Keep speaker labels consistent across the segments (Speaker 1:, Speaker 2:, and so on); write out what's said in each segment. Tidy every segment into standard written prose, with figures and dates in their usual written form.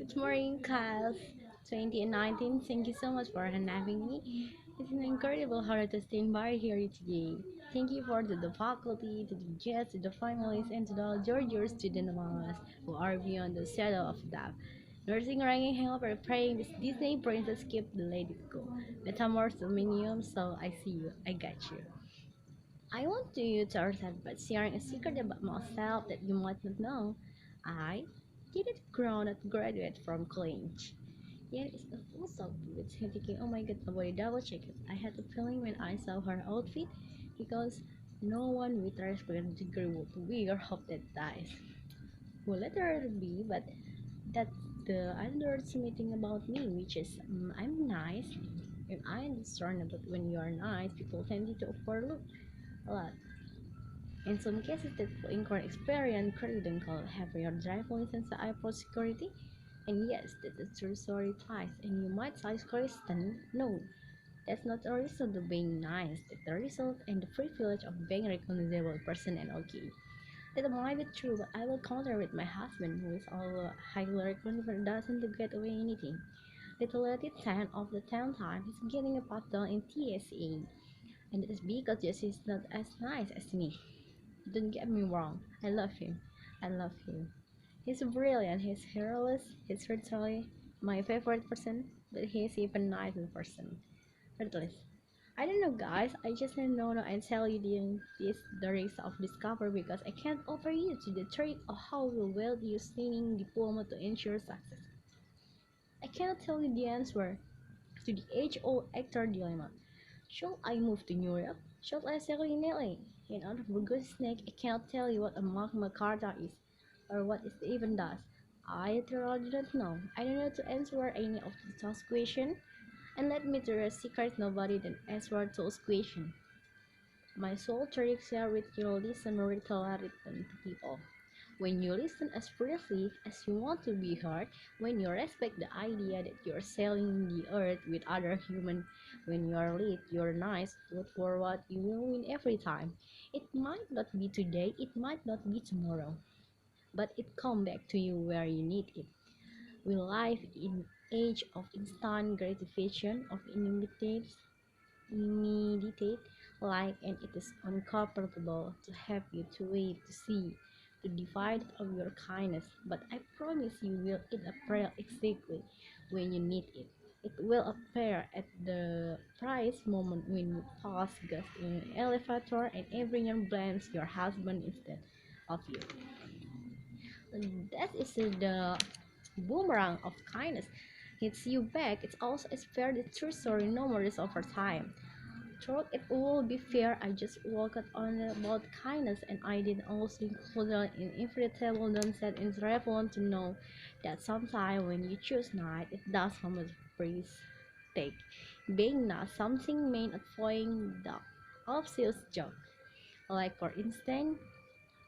Speaker 1: Good morning, class 2019. Thank you so much for having me. It's an incredible honor to stand by here today. Thank you for the faculty, to the guests, to the families, and to the Georgia student among us who are beyond the shadow of doubt. Nursing ranking help or praying this Disney princess keep the lady go. Metamorphs dominium, so I see you, I got you. I want you to understand by sharing a secret about myself that you might not know. I didn't grow not graduate from college. Yet it's a full stop with thinking, oh my god, nobody double check it. I had a feeling when I saw her outfit because no one with a respected degree would wear hope that dies. Will let her be, but that's the underestimating about me, which is I'm nice and I understand that when you are nice, people tend to overlook a lot. In some cases, that incorrect experience credential have your driver license airport security. And yes, that's a true story twice. And you might say, Kristen, no, that's not a result of being nice. That's the result and the privilege of being a recognizable person and okay. That might be true, but I will counter with my husband, who is all highly recognizable, doesn't to get away anything. Literally 10 of the 10 times he's getting a pat down in TSA. And it's because Jesse is not as nice as me. Don't get me wrong, I love him. I love him. He's brilliant, he's fearless, he's certainly my favorite person, but he's even nicer person. At least. I don't know guys, I just don't know I tell you the risk of discovery because I can't offer you to the trick of how you will use training diploma to ensure success. I cannot tell you the answer to the age-old actor dilemma. Should I move to New York? Should I settle in LA? In order for good snake, I cannot tell you what a Magna Carta is, or what it even does. I literally don't know. I don't know to answer any of those questions, and let me tell you a secret nobody then answer those questions. My soul tricks here with your listen with clarity to people. When you listen as freely as you want to be heard, when you respect the idea that you're selling the earth with other humans, when you're lit, you're nice, look forward, you will win every time. It might not be today, it might not be tomorrow, but it come back to you where you need it. We live in age of instant gratification, of immediate like, and it is uncomfortable to have you to wait to see the divide of your kindness, but I promise you will it appear exactly when you need it. It will appear at the price moment when you pass gas in an elevator and everyone blames your husband instead of you. That is the boomerang of kindness hits you back. It's also a fairly true story numerous over time. Thought it would be fair, I just walked on about kindness and I did also include an inevitable nonsense in relevant to know that sometimes when you choose night, it does come with price take. Being not something mean avoiding the obvious joke. Like for instance,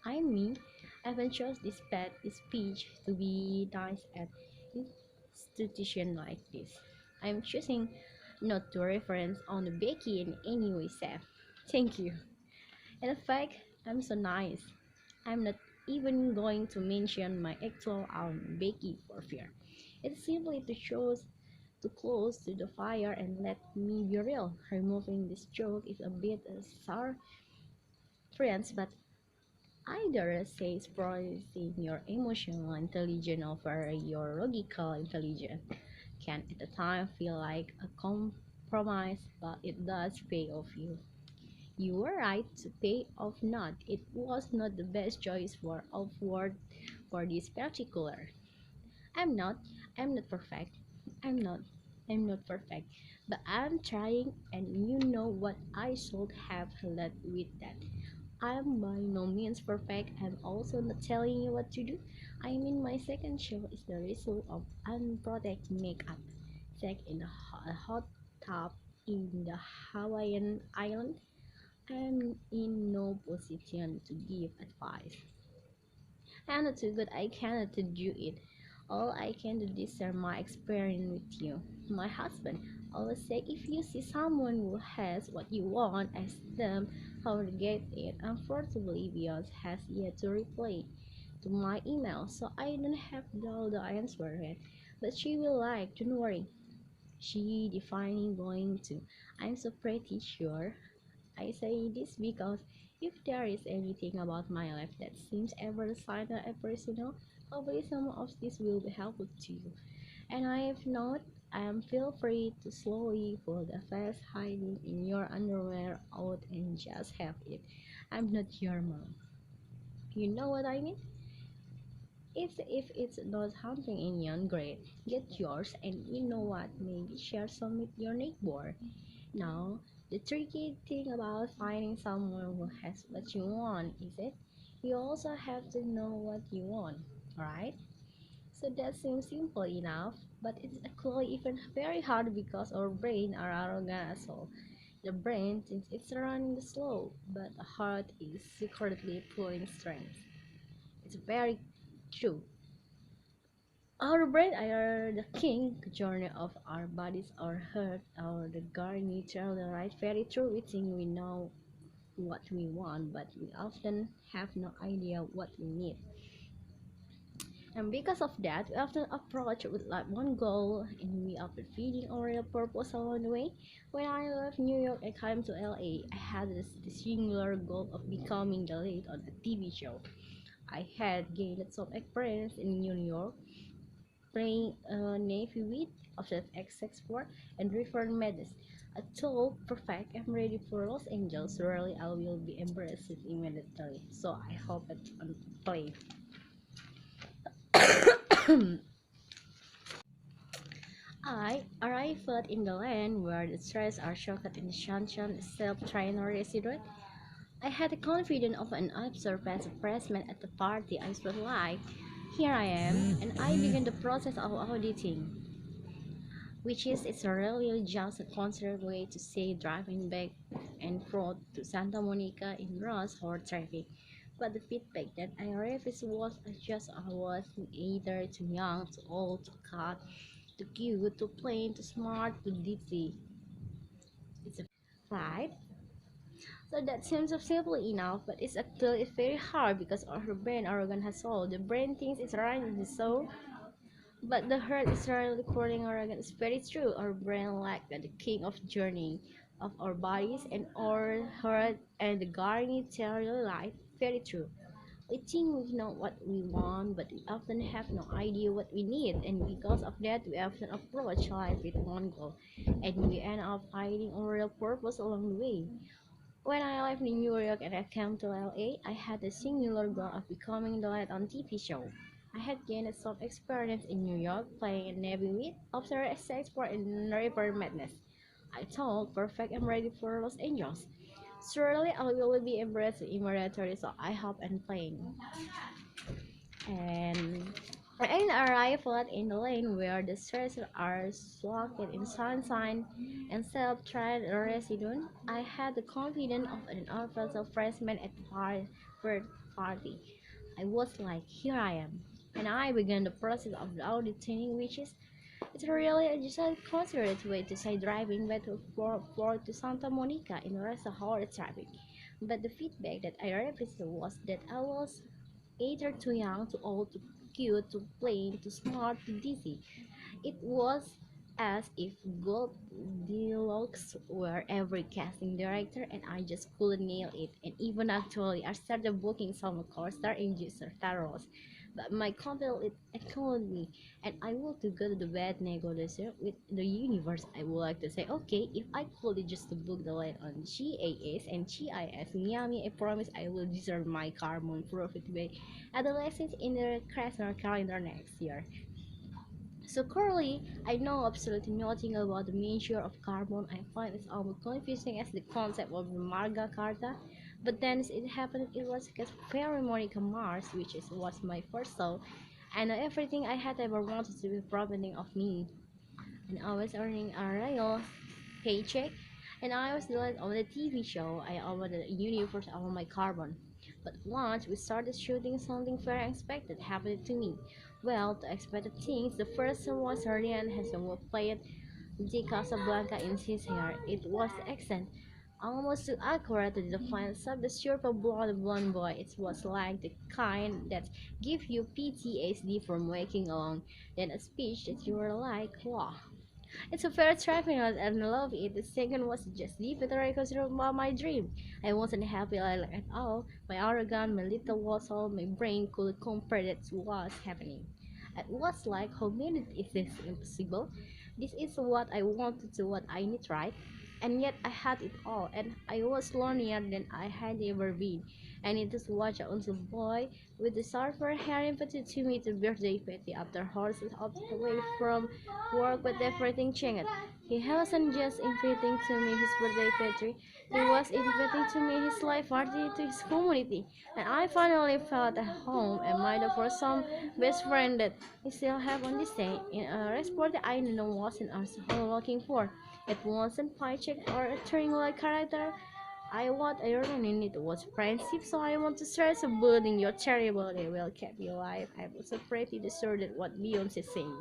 Speaker 1: I mean, I haven't chose this bad speech to be nice at institution like this. I'm choosing not to reference on Becky in any way, Seth. Thank you. And in fact, I'm so nice. I'm not even going to mention my actual own Becky for fear. It's simply to choose to close to the fire and let me be real. Removing this joke is a bit sour, friends, but either says prioritizing your emotional intelligence over your logical intelligence can at the time feel like a compromise, but it does pay off you. You were right to pay off not. It was not the best choice for upward for this particular. I'm not. I'm not perfect. I'm not. I'm not perfect. But I'm trying and you know what I should have led with that. I'm by no means perfect. I'm also not telling you what to do. I mean, my second show is the result of unprotected makeup, sex in a hot tub in the Hawaiian island. I'm in no position to give advice. I'm not too good. I cannot do it. All I can do is share my experience with you. My husband always say if you see someone who has what you want, ask them how to get it. Unfortunately, Beyonce has yet to reply. to my email, so I don't have all the answer yet. But she will like, don't worry. She defining going to. I'm so pretty sure. I say this because if there is anything about my life that seems ever silent and personal, hopefully some of this will be helpful to you. And I have not, feel free to slowly pull the face hiding in your underwear out and just have it. I'm not your mom. You know what I mean? If it's not something in young grade, get yours, and you know what? Maybe share some with your neighbor. Now, the tricky thing about finding someone who has what you want is it you also have to know what you want, right? So that seems simple enough, but it's actually even very hard because our brain are arrogant as well. The brain thinks it's running the slow, but the heart is secretly pulling strings. It's very true. Our brain are the king journey of our bodies, our heart, our the guardian tell the right very true. We think we know what we want, but we often have no idea what we need. And because of that, we often approach with like one goal and we often feeding our real purpose along the way. When I left New York and came to LA, I had this singular goal of becoming the lead on a TV show. I had gained some experience in New York, playing Navy with offset X64 and Reformed Medicine. I told perfect I'm ready for Los Angeles. Rarely I will be embraced immediately. So I hope it on play. I arrived in the land where the stars are shocked in the sunshine, self-trainer resident. I had the confidence of an observant freshman at the party. I felt like, here I am, and I began the process of auditing, which is it's really just a concert way to say driving back and forth to Santa Monica in rush hour traffic. But the feedback that I received was just I was either too young, too old, too cut, too cute, too plain, too smart, too ditzy. It's a right. So that seems so simple enough, but it's actually very hard because our brain organ has soul. The brain thinks it's right in the soul, but the heart is really recording organ. It's very true. Our brain like the king of journey of our bodies and our heart and the guardian territorial life. Very true. We think we know what we want, but we often have no idea what we need, and because of that, we often approach life with one goal, and we end up finding our real purpose along the way. When I lived in New York and I came to LA, I had a singular goal of becoming the lead on TV show. I had gained some experience in New York playing in Navy with Officer Sex for in River Madness. I thought, perfect, I'm ready for Los Angeles. Surely I will be embraced immediately, so I hope and playing. And I arrived in the lane where the streets are soaked in sunshine and self-tried resident. I had the confidence of an official freshman at the first party. I was like, here I am. And I began the process of auditioning, which is it's really just a considerate way to say driving back to to Santa Monica in rush hour traffic. But the feedback that I received was that I was either too young, too old, too cute, too plain, too smart, too dizzy. It was as if Goldilocks were every casting director and I just couldn't nail it. And even actually, I started booking some co-star in star roles. But my confidence it called me, and I want to go to the bed negotiation with the universe. I would like to say, okay, if I could just to book the line on GAS and GIS Miami, I promise I will deserve my carbon profit by adolescents in the Kristen calendar next year. So currently, I know absolutely nothing about the measure of carbon. I find it almost confusing as the concept of Marga Carta. But then it happened, it was a very Monica Mars, which was my first thought. I know everything I had ever wanted to be profiting of me. And I was earning a real paycheck. And I was doing on the TV show. I over the universe of my carbon. But once we started shooting, something very unexpected happened to me. Well, the expected things. The first one was Ryan Heston who played the Casablanca in his hair. It was the accent. almost too accurate to define the super blonde boy. It was like the kind that give you PTSD from waking alone. Then a speech that you were like, wow. It's a fair trifling and I love it. The second was just deep that I considered about my dream. I wasn't happy like at all. My arrogant, my little wassail, my brain could compare that to what's happening. It was like, how many is this impossible? This is what I wanted to what I need, right? And yet I had it all, and I was lonelier than I had ever been. I need to watch a little boy with the surfer hair invited to me to birthday party after horses up away from work, but everything changed. He wasn't just inviting to me his birthday party, he was inviting to me his life party to his community. And I finally felt at home and minded for some best friend that I still have on this day. In a response I know wasn't also looking for. It wasn't paycheck or a turning like character. I what I really need was friendship, so I want to start so building your terrible they will keep you alive. I was so pretty deserted what Beyonce saying.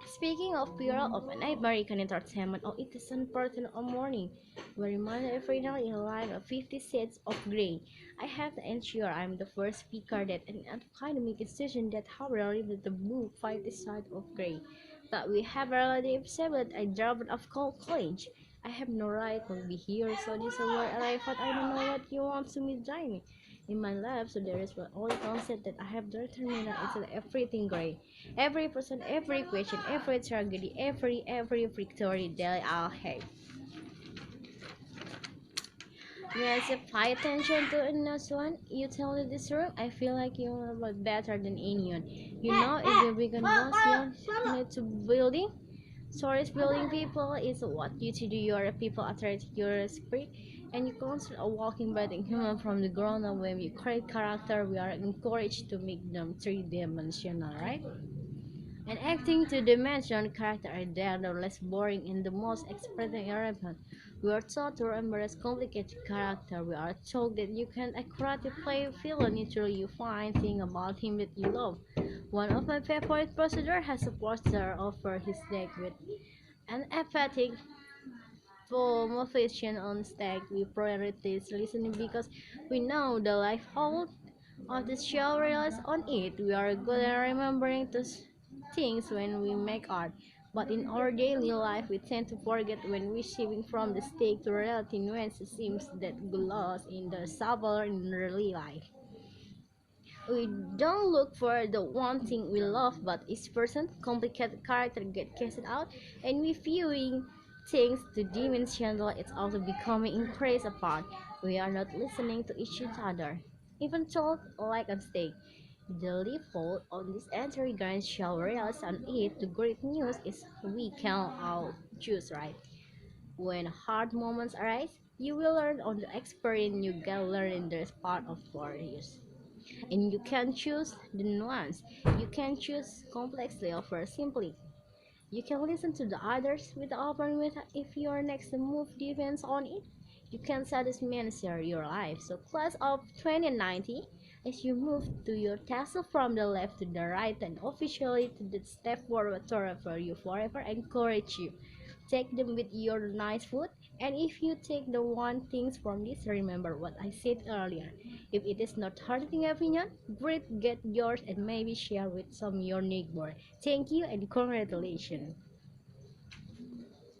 Speaker 1: Speaking of pure of an American entertainment, oh, it is important on morning. We remind every night in line of 50 Shades of Grey. I have to ensure I'm the first speaker that an academic institution that however read the book 50 Shades of Grey. But we have already observed I dropped of college. I have no right to be here, so this is where I thought I don't know what you want to me join in my life, so there is one only concept that I have determined is everything great. Every person, every question, every tragedy, every victory that I'll have. Yes, pay attention to another one. You tell me this room. I feel like you are about better than anyone. You know, if you become boss, you need to building. Stories building people is what you to do. You're a people attract your spirit, and you constantly a walking breathing human from the ground up. When we create character, we are encouraged to make them three-dimensional, right? And acting two-dimensional character are there the less boring and the most expressive element. We are taught to embrace complicated character. We are told that you can accurately play a villain until you find thing about him that you love. One of my favorite procedure has a poster over his deck with an apathetic motivation on stack. We prioritize listening because we know the life hold of the show relies on it. We are good at remembering those things when we make art, but in our daily life, we tend to forget when we're shifting from the stake to reality when it seems that we lost in the subtle in daily life. We don't look for the one thing we love, but each person, complicated character get cast out, and we viewing things to dimensional. It's also becoming increased apart. We are not listening to each other, even talk like on stage. The default on this entry guide shall realize on it. The great news is we can all choose right. When hard moments arise, you will learn on the experience you get learning this part of 4 years. And you can choose the nuance. You can choose complexly over simply. You can listen to the others with the open with if your next move depends on it. You can satisfy your life. So class of 2090, as you move to your tassel from the left to the right and officially to the step forward for you forever encourage you. Take them with your nice food. And if you take the one things from this, remember what I said earlier. If it is not hurting opinion, great get yours and maybe share with some your neighbor. Thank you and congratulations.